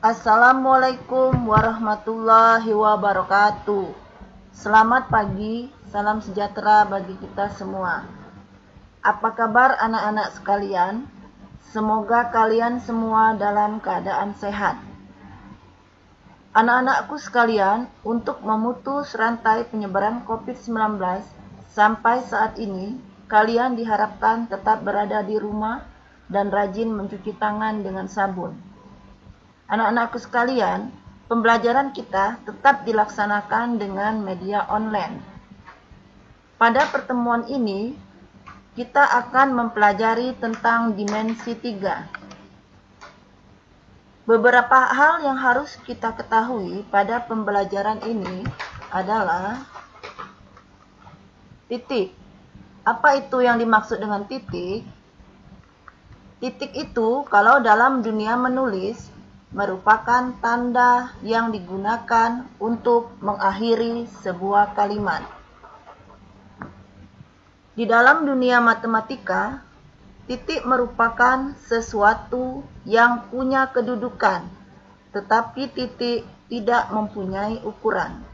Assalamualaikum warahmatullahi wabarakatuh. Selamat pagi, salam sejahtera bagi kita semua. Apa kabar anak-anak sekalian? Semoga kalian semua dalam keadaan sehat. Anak-anakku sekalian, untuk memutus rantai penyebaran COVID-19 sampai saat ini, kalian diharapkan tetap berada di rumah dan rajin mencuci tangan dengan sabun. Anak-anakku sekalian, pembelajaran kita tetap dilaksanakan dengan media online. Pada pertemuan ini, kita akan mempelajari tentang dimensi 3. Beberapa hal yang harus kita ketahui pada pembelajaran ini adalah titik. Apa itu yang dimaksud dengan titik? Titik itu kalau dalam dunia menulis merupakan tanda yang digunakan untuk mengakhiri sebuah kalimat. Di dalam dunia matematika, titik merupakan sesuatu yang punya kedudukan, tetapi titik tidak mempunyai ukuran.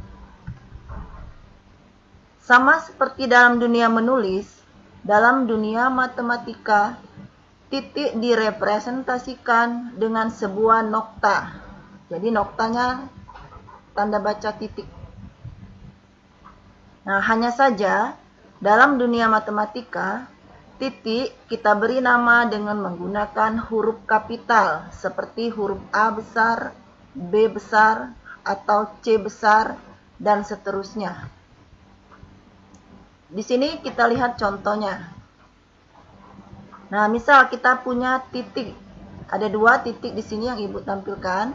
Sama seperti dalam dunia menulis, dalam dunia matematika, titik direpresentasikan dengan sebuah nokta. Jadi noktanya tanda baca titik. Nah, hanya saja dalam dunia matematika, titik kita beri nama dengan menggunakan huruf kapital seperti huruf A besar, B besar, atau C besar, dan seterusnya. Di sini kita lihat contohnya. Nah, misal kita punya titik. Ada 2 titik di sini yang Ibu tampilkan.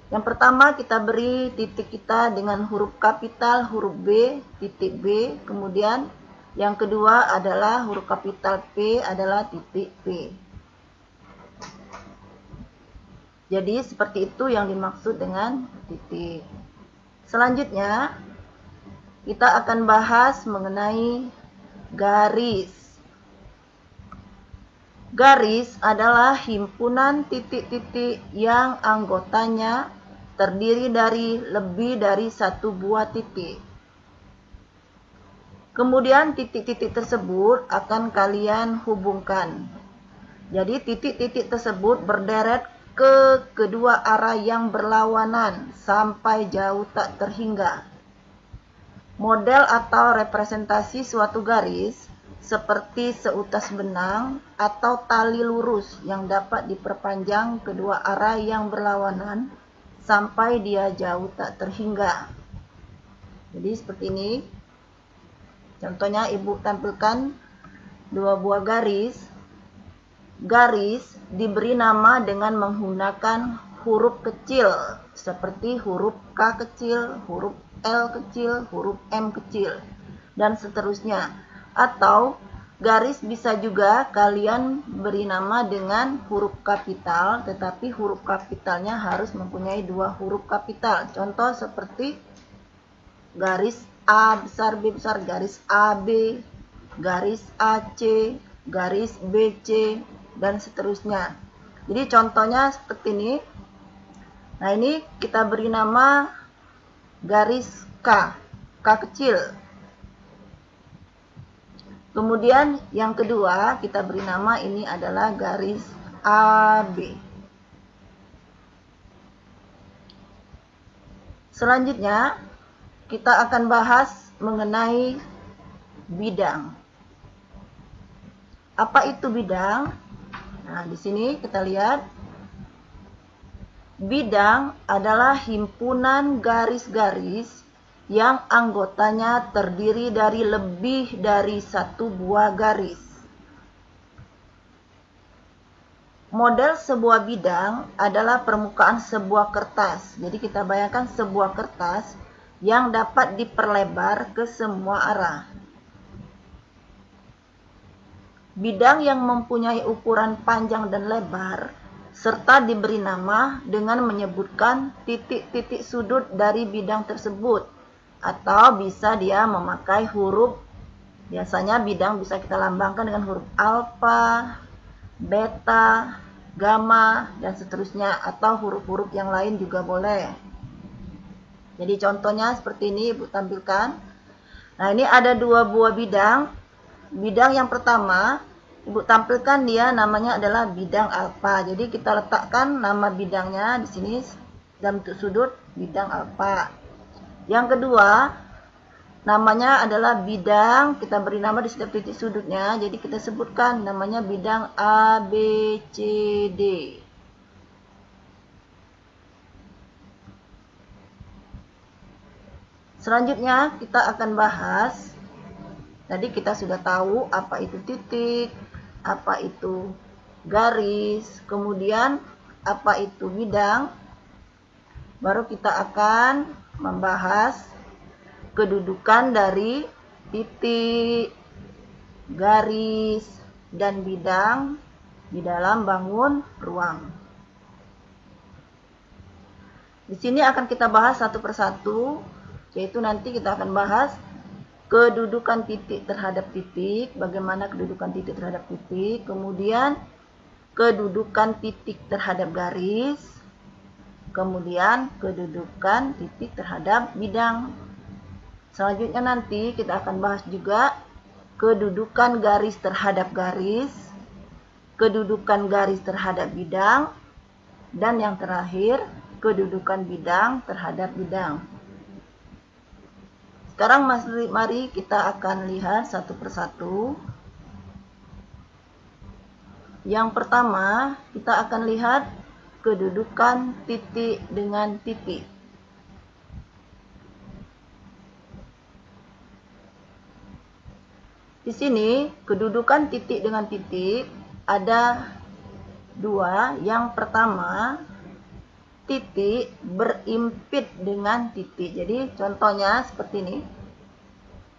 Yang pertama kita beri titik kita dengan huruf kapital, huruf B, titik B. Kemudian yang kedua adalah huruf kapital P adalah titik P. Jadi seperti itu yang dimaksud dengan titik. Selanjutnya kita akan bahas mengenai garis. Garis adalah himpunan titik-titik yang anggotanya terdiri dari lebih dari satu buah titik. Kemudian titik-titik tersebut akan kalian hubungkan. Jadi titik-titik tersebut berderet ke kedua arah yang berlawanan sampai jauh tak terhingga. Model atau representasi suatu garis seperti seutas benang atau tali lurus yang dapat diperpanjang kedua arah yang berlawanan sampai dia jauh tak terhingga. Jadi seperti ini. Contohnya Ibu tampilkan 2 buah garis. Garis diberi nama dengan menggunakan huruf kecil seperti huruf K kecil, huruf L kecil, huruf M kecil, dan seterusnya. Atau garis bisa juga kalian beri nama dengan huruf kapital, tetapi huruf kapitalnya harus mempunyai 2 huruf kapital. Contoh seperti garis A besar, B besar, garis AB, garis AC, garis BC, dan seterusnya. Jadi contohnya seperti ini. Nah, ini kita beri nama garis K kecil. Kemudian yang kedua kita beri nama ini adalah garis AB. Selanjutnya kita akan bahas mengenai bidang. Apa itu bidang? Nah, di sini kita lihat. Bidang adalah himpunan garis-garis yang anggotanya terdiri dari lebih dari satu buah garis. Model sebuah bidang adalah permukaan sebuah kertas. Jadi kita bayangkan sebuah kertas yang dapat diperlebar ke semua arah. Bidang yang mempunyai ukuran panjang dan lebar serta diberi nama dengan menyebutkan titik-titik sudut dari bidang tersebut. Atau bisa dia memakai huruf, biasanya bidang bisa kita lambangkan dengan huruf alfa, beta, gamma, dan seterusnya, atau huruf-huruf yang lain juga boleh. Jadi contohnya seperti ini Ibu tampilkan. Nah, ini ada dua buah bidang. Bidang yang pertama, Ibu tampilkan dia namanya adalah bidang alfa. Jadi kita letakkan nama bidangnya di sini dalam bentuk sudut bidang alfa. Yang kedua, namanya adalah bidang, kita beri nama di setiap titik sudutnya. Jadi kita sebutkan namanya bidang ABCD. Selanjutnya kita akan bahas, tadi kita sudah tahu apa itu titik, apa itu garis, kemudian apa itu bidang. Baru kita akan membahas kedudukan dari titik, garis, dan bidang di dalam bangun ruang. Di sini akan kita bahas satu persatu, yaitu nanti kita akan bahas kedudukan titik terhadap titik, bagaimana kedudukan titik terhadap titik, kemudian kedudukan titik terhadap garis, kemudian kedudukan titik terhadap bidang. Selanjutnya nanti kita akan bahas juga kedudukan garis terhadap garis, kedudukan garis terhadap bidang, dan yang terakhir kedudukan bidang terhadap bidang. Sekarang mari kita akan lihat satu persatu. Yang pertama, kita akan lihat kedudukan titik dengan titik. Di sini, kedudukan titik dengan titik ada dua. Yang pertama, titik berimpit dengan titik. Jadi, contohnya seperti ini.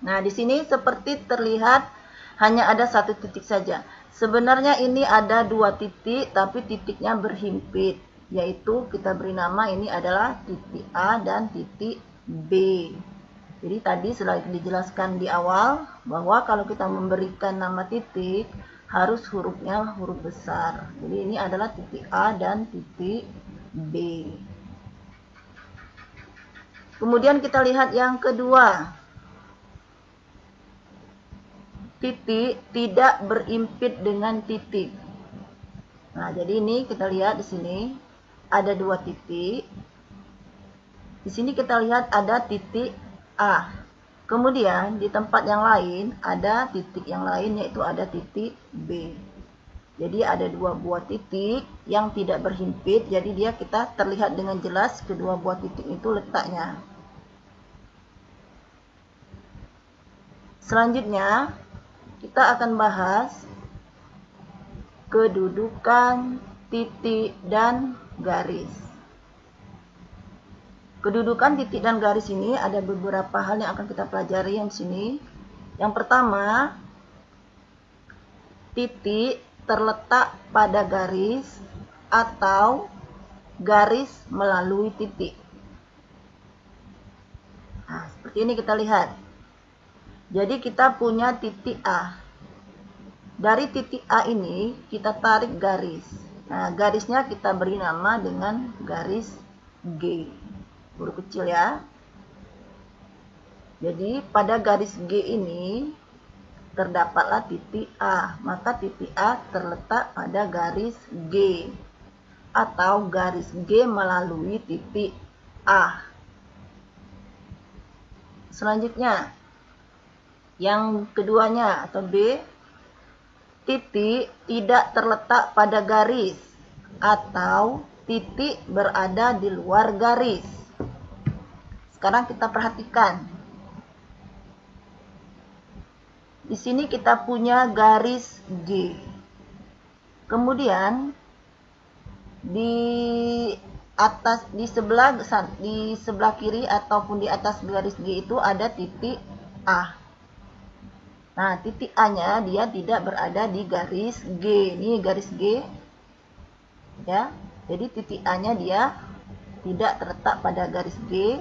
Nah, di sini seperti terlihat hanya ada satu titik saja. Sebenarnya ini ada dua titik, tapi titiknya berhimpit. Yaitu kita beri nama ini adalah titik A dan titik B. Jadi tadi sudah dijelaskan di awal bahwa kalau kita memberikan nama titik harus hurufnya huruf besar. Jadi ini adalah titik A dan titik B. Kemudian kita lihat yang kedua. Titik tidak berimpit dengan titik. Nah, jadi ini kita lihat di sini ada dua titik. Di sini kita lihat ada titik A. Kemudian di tempat yang lain ada titik yang lain, yaitu ada titik B. Jadi ada dua buah titik yang tidak berhimpit. Jadi kita terlihat dengan jelas kedua buah titik itu letaknya. Selanjutnya kita akan bahas kedudukan titik dan garis. Kedudukan titik dan garis ini ada beberapa hal yang akan kita pelajari yang sini. Yang pertama, titik terletak pada garis atau garis melalui titik. Nah, seperti ini kita lihat. Jadi kita punya titik A. Dari titik A ini kita tarik garis. Nah, garisnya kita beri nama dengan garis G. Huruf kecil ya. Jadi pada garis G ini terdapatlah titik A. Maka titik A terletak pada garis G atau garis G melalui titik A. Selanjutnya, yang keduanya atau B, titik tidak terletak pada garis atau titik berada di luar garis. Sekarang kita perhatikan. Di sini kita punya garis G. Kemudian di sebelah kiri ataupun di atas garis G itu ada titik A. Nah, titik A-nya dia tidak berada di garis G. Ini garis G. Ya. Jadi titik A-nya dia tidak terletak pada garis G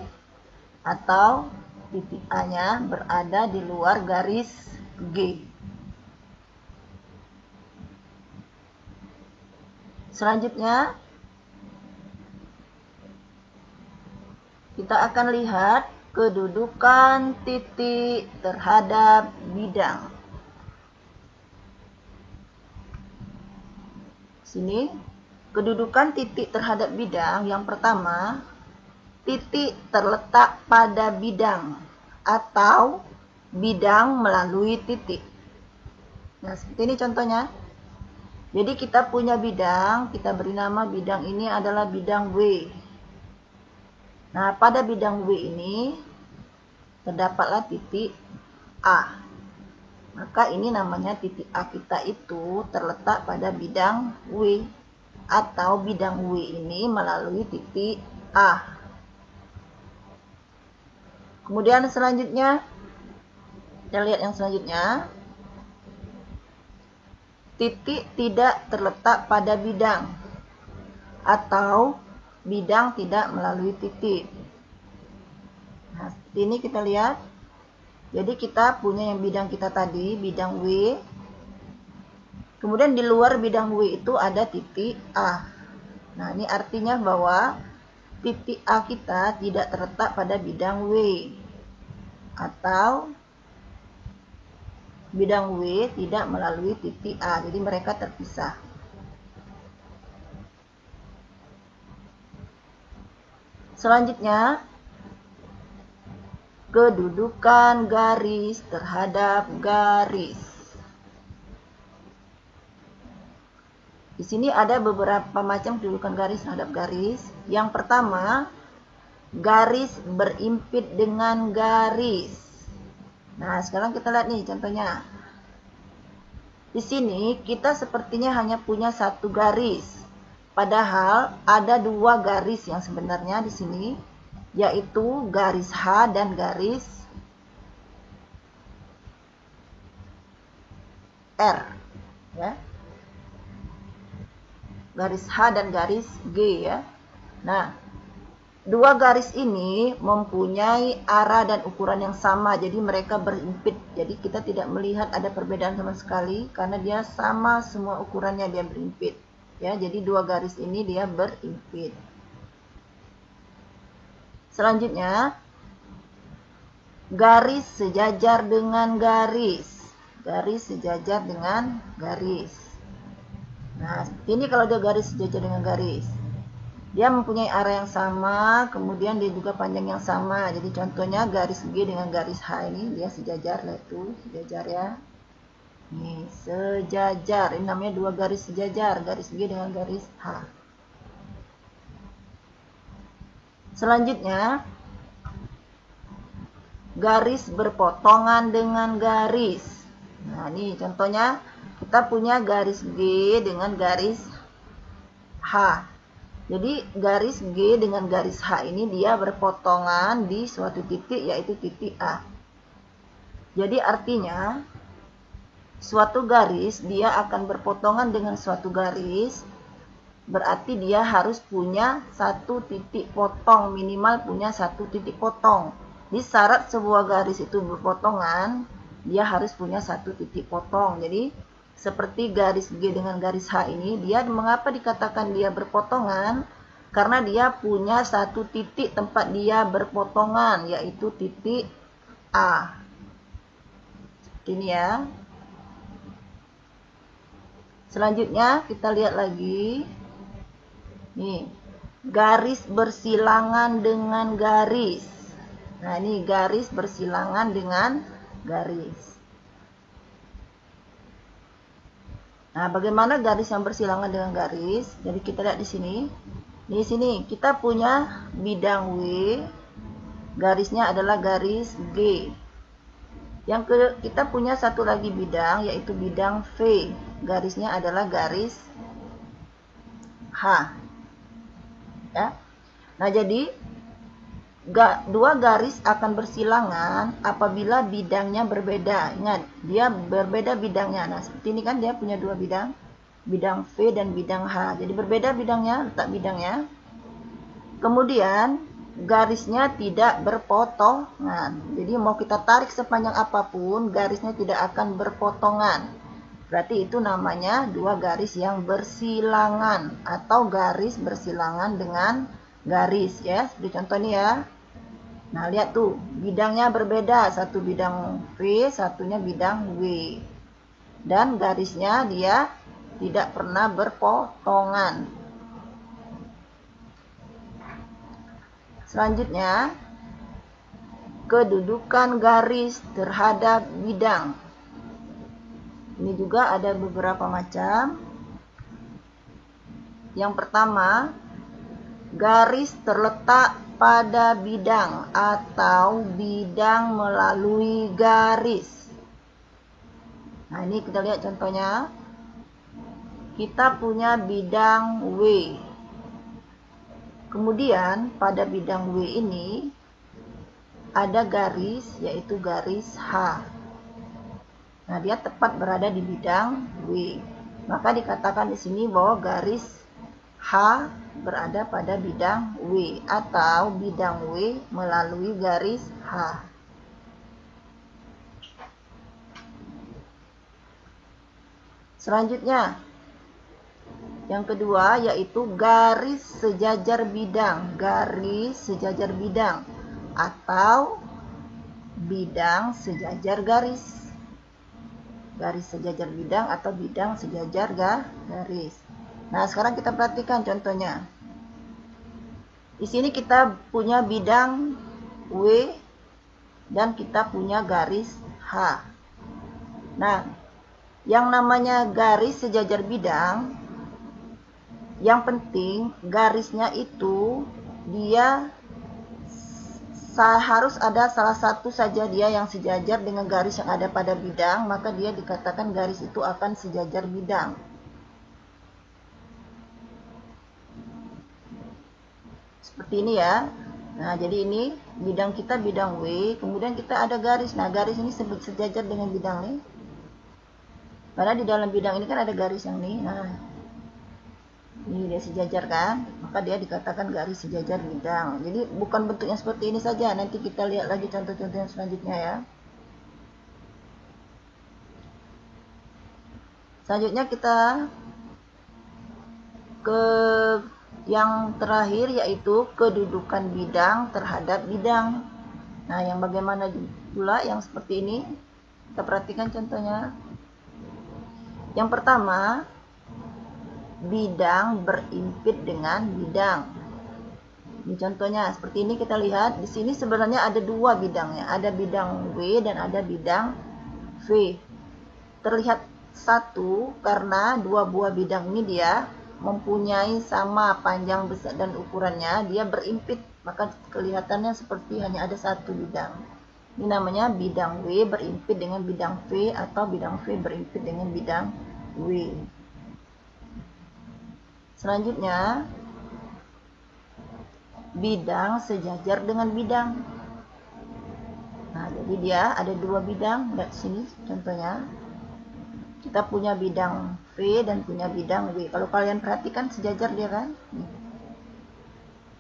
atau titik A-nya berada di luar garis G. Selanjutnya, kita akan lihat kedudukan titik terhadap bidang. Sini, kedudukan titik terhadap bidang yang pertama, titik terletak pada bidang atau bidang melalui titik. Nah, seperti ini contohnya. Jadi kita punya bidang, kita beri nama bidang ini adalah bidang W. Nah, pada bidang W ini terdapatlah titik A. Maka ini namanya titik A kita itu terletak pada bidang W. Atau bidang W ini melalui titik A. Kemudian selanjutnya, kita lihat yang selanjutnya. Titik tidak terletak pada bidang atau bidang tidak melalui titik. Nah, ini kita lihat. Jadi kita punya yang bidang kita tadi, bidang W. Kemudian di luar bidang W itu ada titik A. Nah, ini artinya bahwa titik A kita tidak terletak pada bidang W atau bidang W tidak melalui titik A, jadi mereka terpisah. Selanjutnya, kedudukan garis terhadap garis. Di sini ada beberapa macam kedudukan garis terhadap garis. Yang pertama, garis berimpit dengan garis. Nah, sekarang kita lihat nih contohnya. Di sini kita sepertinya hanya punya satu garis. Padahal ada dua garis yang sebenarnya di sini, yaitu garis H dan garis R. Ya. Garis H dan garis G ya. Nah, dua garis ini mempunyai arah dan ukuran yang sama, jadi mereka berimpit. Jadi kita tidak melihat ada perbedaan sama sekali karena dia sama semua ukurannya, dia berimpit. Ya, jadi dua garis ini dia berimpit. Selanjutnya, garis sejajar dengan garis. Garis sejajar dengan garis. Nah, ini kalau dia garis sejajar dengan garis. Dia mempunyai arah yang sama, kemudian dia juga panjang yang sama. Jadi contohnya garis G dengan garis H ini dia sejajar, lah itu sejajar ya. Nih, sejajar. Ini namanya dua garis sejajar, garis G dengan garis H. Selanjutnya, garis berpotongan dengan garis. Nah, ini contohnya kita punya garis G dengan garis H. Jadi garis G dengan garis H ini dia berpotongan di suatu titik, yaitu titik A. Jadi artinya suatu garis dia akan berpotongan dengan suatu garis, berarti dia harus punya satu titik potong, minimal punya satu titik potong. Di syarat sebuah garis itu berpotongan, dia harus punya satu titik potong. Jadi seperti garis G dengan garis H ini, dia mengapa dikatakan dia berpotongan? Karena dia punya satu titik tempat dia berpotongan, yaitu titik A. Ini ya. Selanjutnya kita lihat lagi. Nih, garis bersilangan dengan garis. Nah, ini garis bersilangan dengan garis. Nah, bagaimana garis yang bersilangan dengan garis? Jadi kita lihat di sini. Di sini kita punya bidang W, garisnya adalah garis G. Kita punya satu lagi bidang, yaitu bidang V, garisnya adalah garis H. Ya. Nah, jadi dua garis akan bersilangan apabila bidangnya berbeda. Ingat, dia berbeda bidangnya. Nah, seperti ini kan dia punya dua bidang, bidang V dan bidang H. Jadi berbeda bidangnya, letak bidangnya. Kemudian garisnya tidak berpotongan. Jadi mau kita tarik sepanjang apapun, garisnya tidak akan berpotongan. Berarti itu namanya dua garis yang bersilangan atau garis bersilangan dengan garis ya. Seperti contoh ini ya. Nah, lihat tuh, bidangnya berbeda. Satu bidang V, satunya bidang W. Dan garisnya dia tidak pernah berpotongan. Selanjutnya, kedudukan garis terhadap bidang. Ini juga ada beberapa macam. Yang pertama, garis terletak pada bidang atau bidang melalui garis. Nah, ini kita lihat contohnya. Kita punya bidang W. Kemudian pada bidang W ini ada garis, yaitu garis H. Nah, dia tepat berada di bidang W. Maka dikatakan di sini bahwa garis H berada pada bidang W atau bidang W melalui garis H. Selanjutnya, yang kedua yaitu garis sejajar bidang. Garis sejajar bidang atau bidang sejajar garis. Garis sejajar bidang atau bidang sejajar garis. Nah, sekarang kita perhatikan contohnya. Di sini kita punya bidang W dan kita punya garis H. Nah, yang namanya garis sejajar bidang, yang penting garisnya itu dia harus ada salah satu saja dia yang sejajar dengan garis yang ada pada bidang, maka dia dikatakan garis itu akan sejajar bidang. Seperti ini ya. Nah, jadi ini bidang kita bidang W, kemudian kita ada garis. Nah, garis ini sejajar dengan bidang ini. Karena di dalam bidang ini kan ada garis yang ini. Nah, ini dia sejajar kan, maka dia dikatakan garis sejajar bidang. Jadi bukan bentuknya seperti ini saja, nanti kita lihat lagi contoh-contoh yang selanjutnya ya. Selanjutnya kita ke yang terakhir yaitu kedudukan bidang terhadap bidang. Nah, yang bagaimana pula yang seperti ini? Kita perhatikan contohnya. Yang pertama, bidang berimpit dengan bidang. Ini contohnya seperti ini, kita lihat di sini sebenarnya ada dua bidangnya, ada bidang W dan ada bidang V. Terlihat satu karena dua buah bidang ini dia mempunyai sama panjang, besar dan ukurannya, dia berimpit, maka kelihatannya seperti hanya ada satu bidang. Ini namanya bidang W berimpit dengan bidang V atau bidang V berimpit dengan bidang W. Selanjutnya, bidang sejajar dengan bidang. Nah, jadi dia ada dua bidang. Lihat sini contohnya. Kita punya bidang V dan punya bidang W. Kalau kalian perhatikan sejajar dia kan.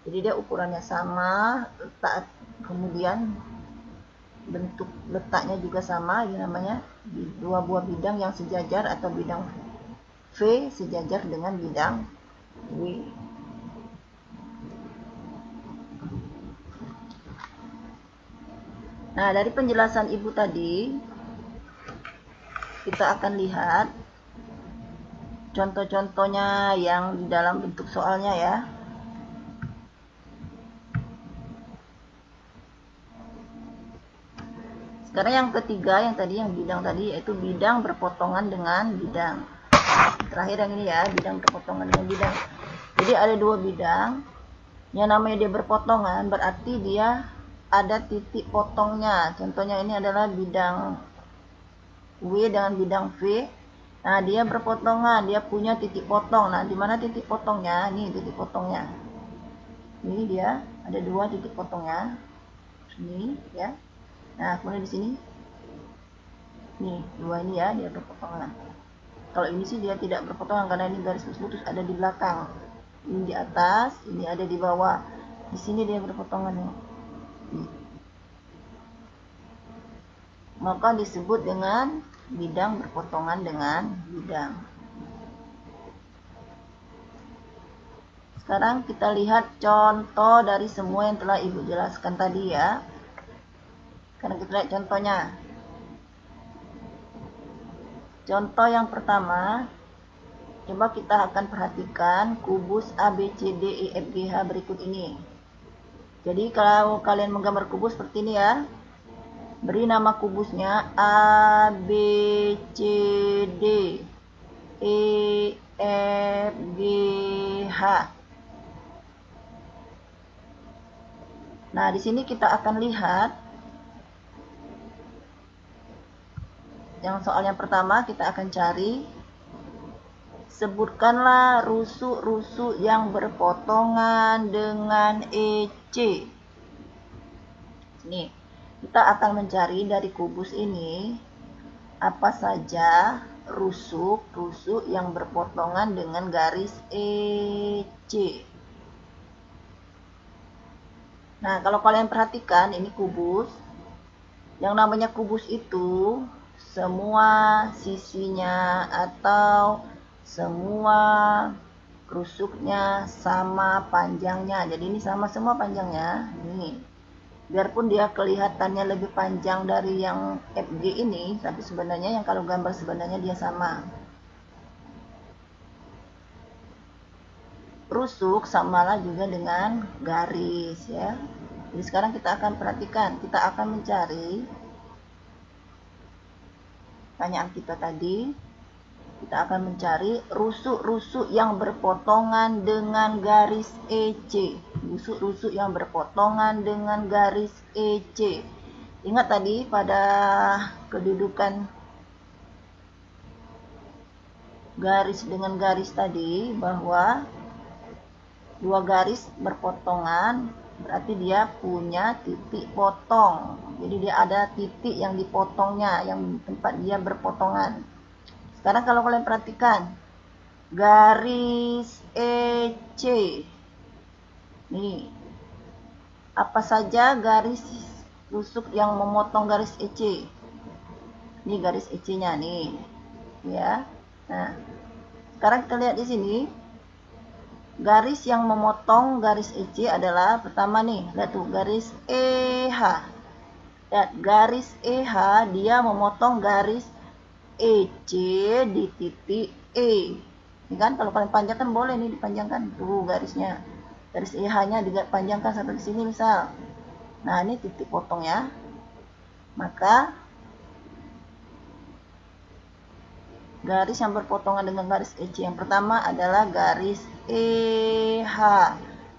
Jadi dia ukurannya sama, letak, kemudian bentuk letaknya juga sama. Ini namanya dua buah bidang yang sejajar atau bidang V sejajar dengan bidang W. Nah, dari penjelasan ibu tadi, kita akan lihat contoh-contohnya yang di dalam bentuk soalnya ya. Sekarang yang ketiga, yang tadi yang bidang tadi, yaitu bidang berpotongan dengan bidang. Terakhir yang ini ya, bidang berpotongan dengan bidang. Jadi ada dua bidang, yang namanya dia berpotongan, berarti dia ada titik potongnya. Contohnya ini adalah bidang W dengan bidang V. Nah, dia berpotongan, dia punya titik potong. Nah, di mana titik potongnya? Ini titik potongnya. Ini dia ada dua titik potongnya. Ini ya. Nah, kemudian di sini. Nih, dua ini ya, dia berpotongan. Kalau ini sih dia tidak berpotongan karena ini garis putus ada di belakang. Ini di atas, ini ada di bawah. Di sini dia berpotongan nih. Maka disebut dengan bidang berpotongan dengan bidang. Sekarang kita lihat contoh dari semua yang telah Ibu jelaskan tadi ya. Sekarang kita lihat contohnya. Contoh yang pertama, coba kita akan perhatikan kubus ABCD E F G H berikut ini. Jadi kalau kalian menggambar kubus seperti ini ya, beri nama kubusnya A, B, C, D, E, F, G, H. Nah, di sini kita akan lihat yang soal yang pertama kita akan cari, sebutkanlah rusuk-rusuk yang berpotongan dengan EC. Nih, kita akan mencari dari kubus ini apa saja rusuk-rusuk yang berpotongan dengan garis EC. Nah, kalau kalian perhatikan ini kubus. Yang namanya kubus itu semua sisinya atau semua rusuknya sama panjangnya. Jadi ini sama semua panjangnya. Ini. Biarpun dia kelihatannya lebih panjang dari yang FG ini, tapi sebenarnya yang kalau gambar sebenarnya dia sama. Rusuk samalah juga dengan garis ya. Jadi sekarang kita akan perhatikan, kita akan mencari pertanyaan kita tadi. Kita akan mencari rusuk-rusuk yang berpotongan dengan garis EC. Rusuk-rusuk yang berpotongan dengan garis EC. Ingat tadi pada kedudukan garis dengan garis tadi bahwa dua garis berpotongan berarti dia punya titik potong. Jadi dia ada titik yang dipotongnya, yang tempat dia berpotongan. Sekarang kalau kalian perhatikan garis EC. Nih. Apa saja garis rusuk yang memotong garis EC? Ini garis EC-nya nih. Ya. Nah, sekarang kita lihat di sini. Garis yang memotong garis EC adalah pertama nih, lihat tuh garis EH. Lihat garis EH dia memotong garis EC di titik E. Ini kan kalau kalian panjangkan boleh nih dipanjangkan tuh garisnya. Garis EH-nya dipanjangkan sampai di sini misal. Nah, ini titik potongnya. Maka garis yang berpotongan dengan garis EC yang pertama adalah garis EH.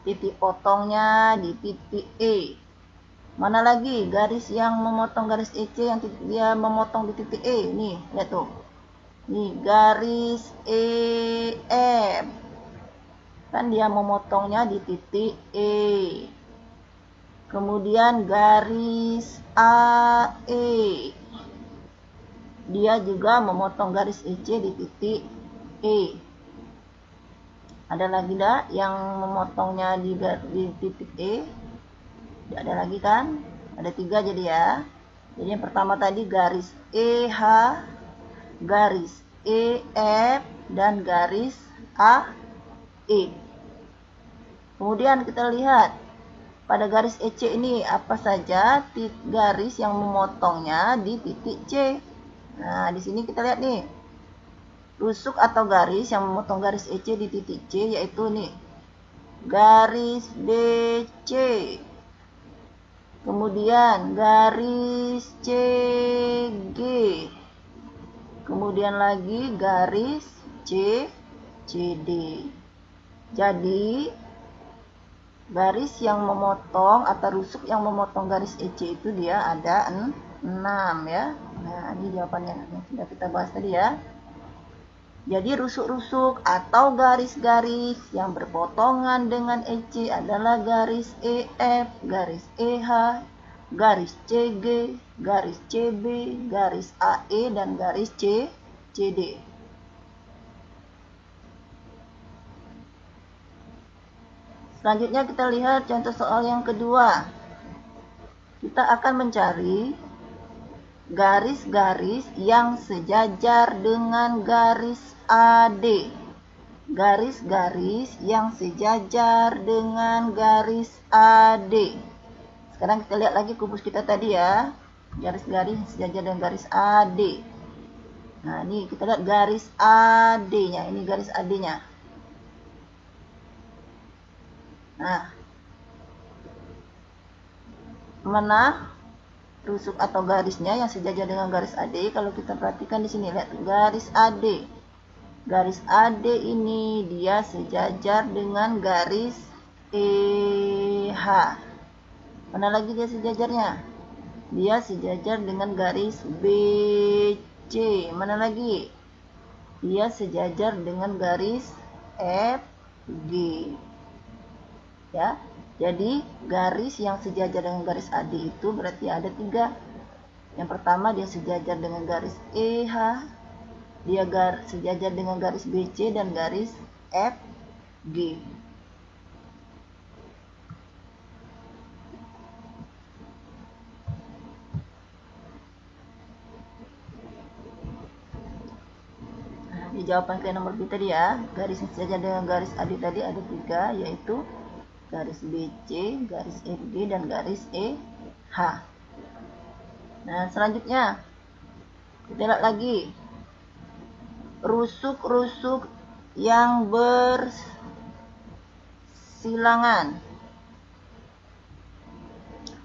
Titik potongnya di titik E. Mana lagi garis yang memotong garis EC yang dia memotong di titik E? Nih, lihat tuh. Nih, garis EF. Kan dia memotongnya di titik E. Kemudian garis AE. Dia juga memotong garis EC di titik E. Ada lagi dah yang memotongnya di titik E? Tidak ada lagi kan? Ada 3 jadi ya. Jadi yang pertama tadi garis EH, garis EF, dan garis AE. Kemudian kita lihat pada garis EC ini apa saja garis yang memotongnya di titik C. Nah, di sini kita lihat nih. Rusuk atau garis yang memotong garis EC di titik C yaitu nih. Garis BC. Kemudian garis CG. Kemudian lagi garis CD. Jadi garis yang memotong atau rusuk yang memotong garis EC itu dia ada 6 ya. Nah, ini jawabannya yang sudah kita bahas tadi ya. Jadi rusuk-rusuk atau garis-garis yang berpotongan dengan EC adalah garis EF, garis EH, garis CG, garis CB, garis AE, dan garis CD. Selanjutnya kita lihat contoh soal yang kedua. Kita akan mencari garis-garis yang sejajar dengan garis AD. Garis-garis yang sejajar dengan garis AD. Sekarang kita lihat lagi kubus kita tadi ya. Garis-garis sejajar dengan garis AD. Nah, ini kita lihat garis AD-nya. Ini garis AD-nya. Nah, mana rusuk atau garisnya yang sejajar dengan garis AD? Kalau kita perhatikan di sini, lihat garis AD. Garis AD ini dia sejajar dengan garis EH. Mana lagi dia sejajarnya? Dia sejajar dengan garis BC. Mana lagi? Dia sejajar dengan garis FG. Ya, jadi garis yang sejajar dengan garis AD itu berarti ada 3. Yang pertama dia sejajar dengan garis EH. Dia sejajar dengan garis BC dan garis FG. Nah, di jawaban ke nomor B tadi ya, garis yang sejajar dengan garis AD tadi ada 3, yaitu garis BC, garis FG, dan garis EH. Nah, selanjutnya kita lihat lagi rusuk-rusuk yang bersilangan.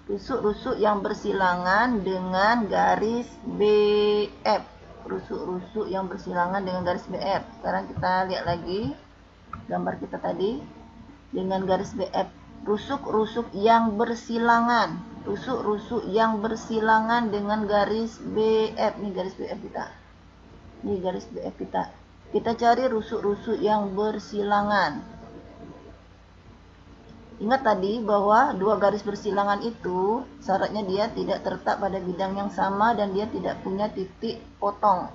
Rusuk-rusuk yang bersilangan dengan garis BF. Rusuk-rusuk yang bersilangan dengan garis BF. Sekarang kita lihat lagi gambar kita tadi dengan garis BF. Rusuk-rusuk yang bersilangan. Rusuk-rusuk yang bersilangan dengan garis BF. Ini garis BF kita. Ini garis BF kita. Kita cari rusuk-rusuk yang bersilangan. Ingat tadi bahwa 2 garis bersilangan itu syaratnya dia tidak terletak pada bidang yang sama dan dia tidak punya titik potong.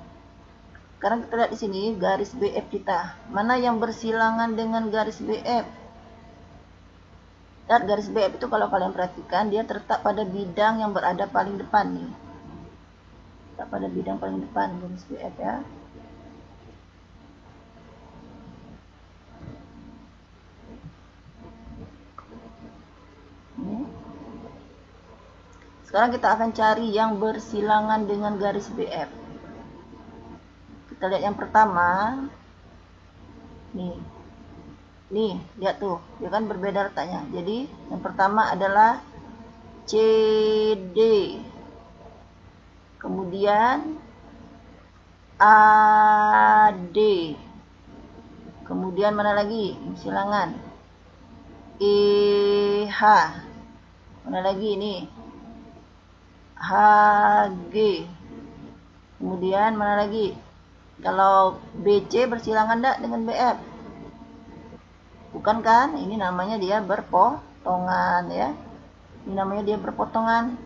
Sekarang kita lihat di sini garis BF kita. Mana yang bersilangan dengan garis BF? Lihat garis BF itu kalau kalian perhatikan dia terletak pada bidang yang berada paling depan nih. Pada bidang paling depan garis BF ya. Sekarang kita akan cari yang bersilangan dengan garis BF. Kita lihat yang pertama. Nih, lihat tuh, dia kan berbeda letaknya. Jadi yang pertama adalah CD. Kemudian AD. Kemudian mana lagi? Silangan. EH. Mana lagi ini? HG. Kemudian mana lagi? Kalau BC bersilangan enggak dengan BF? Bukan kan? Ini namanya dia berpotongan ya. Ini namanya dia berpotongan.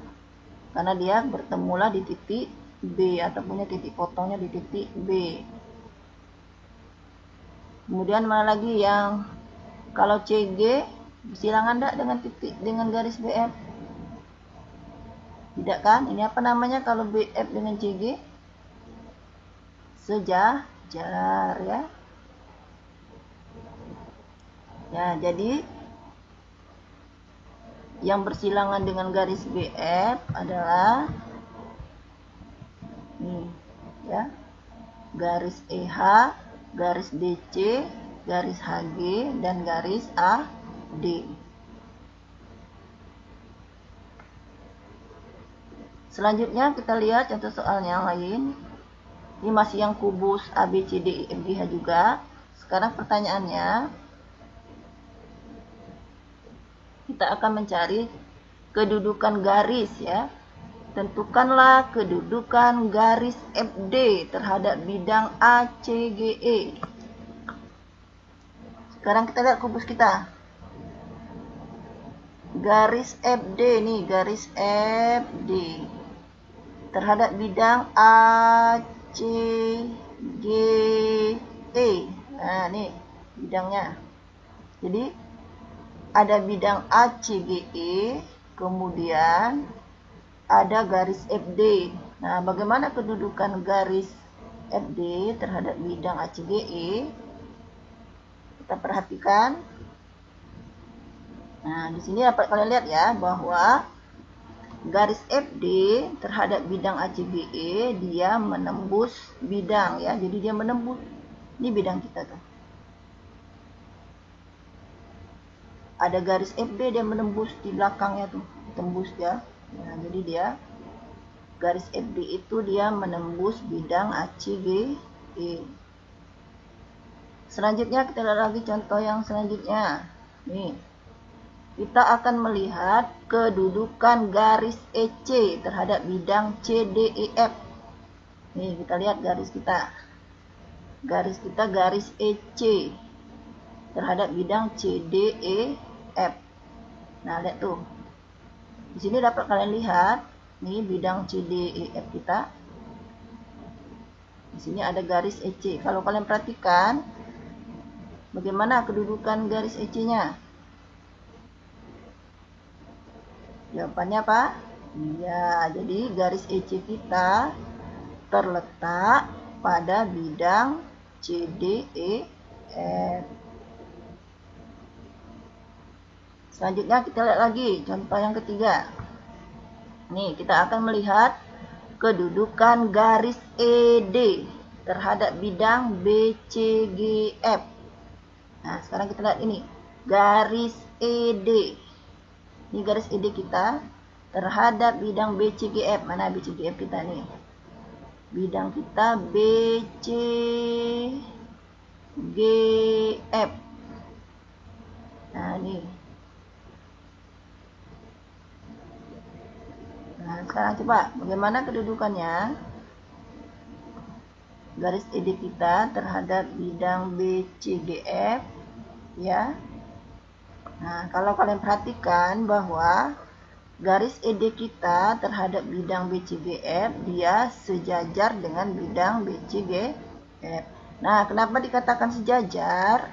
Karena dia bertemulah di titik B atau punya titik potongnya di titik B. Kemudian mana lagi yang kalau CG bersilangan enggak dengan titik dengan garis BF? Tidak kan? Ini apa namanya kalau BF dengan CG? Sejajar ya. Ya, jadi yang bersilangan dengan garis BF adalah nih ya, garis EH, garis DC, garis HG, dan garis AD. Selanjutnya kita lihat contoh soal yang lain. Ini masih yang kubus ABCDEFGH juga. Sekarang pertanyaannya, kita akan mencari kedudukan garis ya. Tentukanlah kedudukan garis FD terhadap bidang ACGE. Sekarang kita lihat kubus kita. Garis FD nih, garis FD terhadap bidang ACGE. Nah, nih bidangnya. Jadi ada bidang ACGE, kemudian ada garis FD. Nah, bagaimana kedudukan garis FD terhadap bidang ACGE? Kita perhatikan. Nah, di sini dapat kalian lihat ya bahwa garis FD terhadap bidang ACGE dia menembus bidang ya. Jadi dia menembus ini bidang kita tuh. Ada garis FD dia menembus di belakangnya tuh, tembus ya. Nah, jadi dia garis FD itu dia menembus bidang ACGE. Selanjutnya kita lihat lagi contoh yang selanjutnya. Nih, kita akan melihat kedudukan garis EC terhadap bidang CDEF. Nih, kita lihat garis kita. Garis kita garis EC terhadap bidang CDEF. Nah, lihat tuh. Di sini dapat kalian lihat, nih bidang CDEF kita. Di sini ada garis EC. Kalau kalian perhatikan, bagaimana kedudukan garis EC-nya? Jawabannya apa? Iya, jadi garis EC kita terletak pada bidang CDEF. Selanjutnya kita lihat lagi contoh yang ketiga. Nih, kita akan melihat kedudukan garis ED terhadap bidang BCGF. Nah, sekarang kita lihat ini. Garis ED. Ini garis ED kita terhadap bidang BCGF. Mana BCGF kita nih? Bidang kita BCGF. Nah, ini. Nah, sekarang coba bagaimana kedudukannya garis ED kita terhadap bidang BCGF ya. Nah, kalau kalian perhatikan bahwa garis ED kita terhadap bidang BCGF dia sejajar dengan bidang BCGF. Nah, kenapa dikatakan sejajar?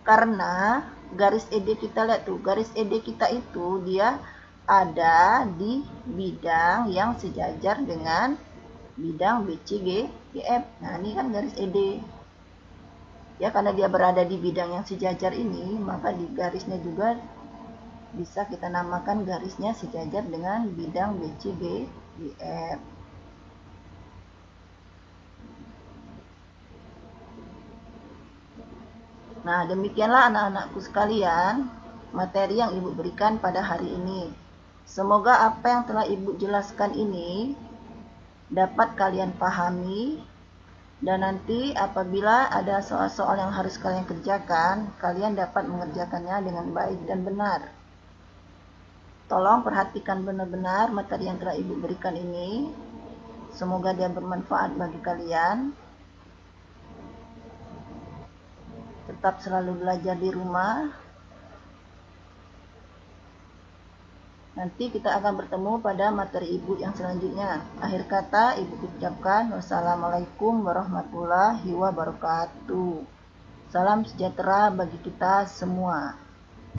Karena garis ED kita, lihat tuh, garis ED kita itu dia ada di bidang yang sejajar dengan bidang BCGF. Nah, ini kan garis ED. Ya, karena dia berada di bidang yang sejajar ini, maka di garisnya juga bisa kita namakan garisnya sejajar dengan bidang BCGF. Nah, demikianlah anak-anakku sekalian materi yang Ibu berikan pada hari ini. Semoga apa yang telah Ibu jelaskan ini dapat kalian pahami, dan nanti apabila ada soal-soal yang harus kalian kerjakan, kalian dapat mengerjakannya dengan baik dan benar. Tolong perhatikan benar-benar materi yang telah Ibu berikan ini. Semoga dia bermanfaat bagi kalian. Tetap selalu belajar di rumah. Nanti kita akan bertemu pada materi Ibu yang selanjutnya. Akhir kata, Ibu ucapkan wassalamualaikum warahmatullahi wabarakatuh. Salam sejahtera bagi kita semua.